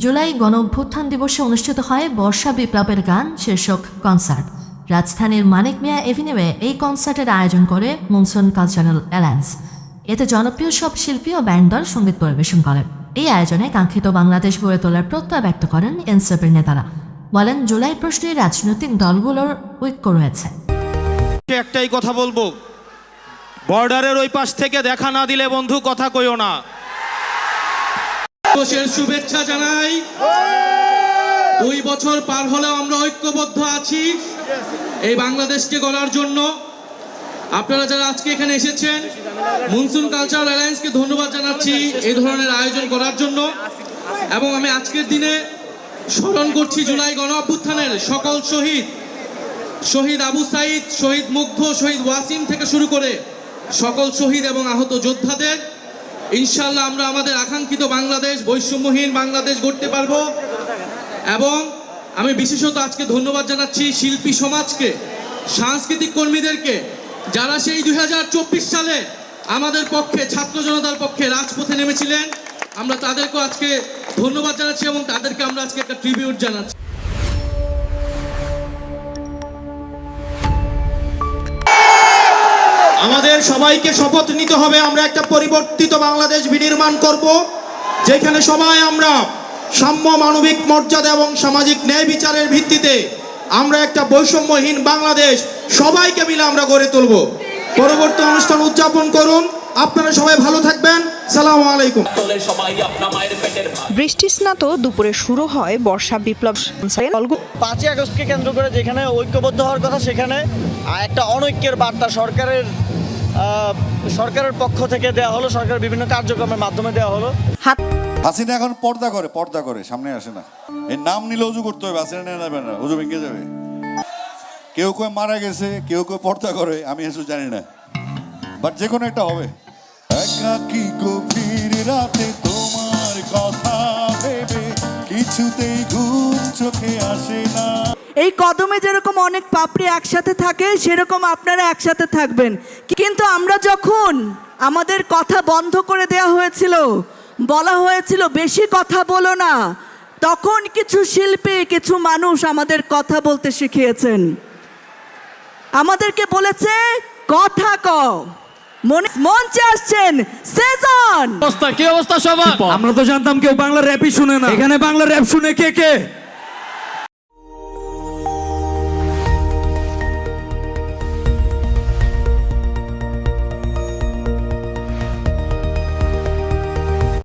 জুলাই গণঅভ্যুত্থান দিবসে অনুষ্ঠিত হয় বর্ষা বিপ্লবের গান শীর্ষক কনসার্ট। রাজধানীর মানিক মিয়া এভিনিউয়ে এই কনসার্টের আয়োজন করে মনসুন কালচারাল অ্যালায়েন্স। এতে জনপ্রিয় সব শিল্পী ও ব্যান্ড দল সঙ্গীত পরিবেশন করেন। এই আয়োজনে কাঙ্ক্ষিত বাংলাদেশ গড়ে তোলার প্রত্যয় ব্যক্ত করেন এনসিপির নেতারা। বলেন, জুলাই প্রশ্নে রাজনৈতিক দলগুলোর ঐক্য রয়েছে। একটাই কথা বলবো, বর্ডারের ওই পাশ থেকে দেখা না দিলে বন্ধু কথা কইও না। শুভেচ্ছা জানাই। 2 বছর পার হলেও আমরা ঐক্যবদ্ধ আছি এই বাংলাদেশকে গড়ার জন্য। আপনারা যারা আজকে এখানে এসেছেন, মনসুন কালচারাল অ্যালায়েন্সকে ধন্যবাদ জানাচ্ছি এই ধরনের আয়োজন করার জন্য। এবং আমি আজকের দিনে স্মরণ করছি জুলাই গণ অভ্যুত্থানের সকল শহীদ আবু সাইদ, শহীদ মুগ্ধ, শহীদ ওয়াসিম থেকে শুরু করে সকল শহীদ এবং আহত যোদ্ধাদের। ইনশাআল্লাহ আমরা আমাদের আকাঙ্ক্ষিত বাংলাদেশ, বৈষম্যহীন বাংলাদেশ গড়তে পারবো। এবং আমি বিশেষত আজকে ধন্যবাদ জানাচ্ছি শিল্পী সমাজকে, সাংস্কৃতিক কর্মীদেরকে, যারা সেই 2024 সালে আমাদের পক্ষে, ছাত্র জনতার পক্ষে রাজপথে নেমেছিলেন। আমরা তাদেরকেও আজকে ধন্যবাদ জানাচ্ছি এবং তাদেরকে আমরা আজকে একটা ট্রিবিউট জানাচ্ছি। আমাদের সবাইকে শপথ নিতে হবে, আমরা একটা পরিবর্তিত বাংলাদেশ বিনির্মাণ করব, যেখানে সবাই আমরা সাম্য, মানবিক মর্যাদা এবং সামাজিক ন্যায় বিচারের ভিত্তিতে আমরা একটা বৈষম্যহীন বাংলাদেশ সবাইকে মিলে আমরা গড়ে তুলব। পরবর্তী অনুষ্ঠান উদযাপন করুন। আপনারা সবাই ভালো থাকবেন। সালামু আলাইকুম। বৃষ্টি স্নাত দুপুরে শুরু হয় বর্ষা বিপ্লব। 5ই আগস্টকে কেন্দ্র করে যেখানে ঐক্যবদ্ধ হওয়ার কথা, সেখানে একটা অনৈক্যের বার্তা সরকারের পক্ষ থেকে দেওয়া হলো, সরকারের বিভিন্ন কার্যক্রমের মাধ্যমে দেওয়া হলো। হাসিনা এখন পর্দা করে সামনে আসে না। এই নাম নিলে উজু করতে হবে, হাসিনা নিয়ে নেবে না, উজু ভেঙে যাবে। কেউ মারা গেছে, কেউ পর্দা করে, আমি এসব জানি না, বাট যে কোনো একটা হবে। একাকী গভীর রাতে তোমার কথা ভেবে কিছুতেই ঘুম চোখে আসে না। এই কদমে যেরকম অনেক পাপড়ি একসাথে থাকে, সেরকম আপনারা একসাথে থাকবেন। কিন্তু আমরা যখন আমাদের কথা বন্ধ করে দেয়া হয়েছিল, বলা হয়েছিল বেশি কথা বলো না, তখন কিছু শিল্পী, কিছু মানুষ আমাদের কথা বলতে শিখিয়েছেন। আমাদেরকে বলেছে কথা কও। মঞ্চে আসছেন সেজন। কি অবস্থা সবার? আমরা তো জানতাম কেউ বাংলা র্যাপই শুনে না, এখানে বাংলা র্যাপ শুনে কে?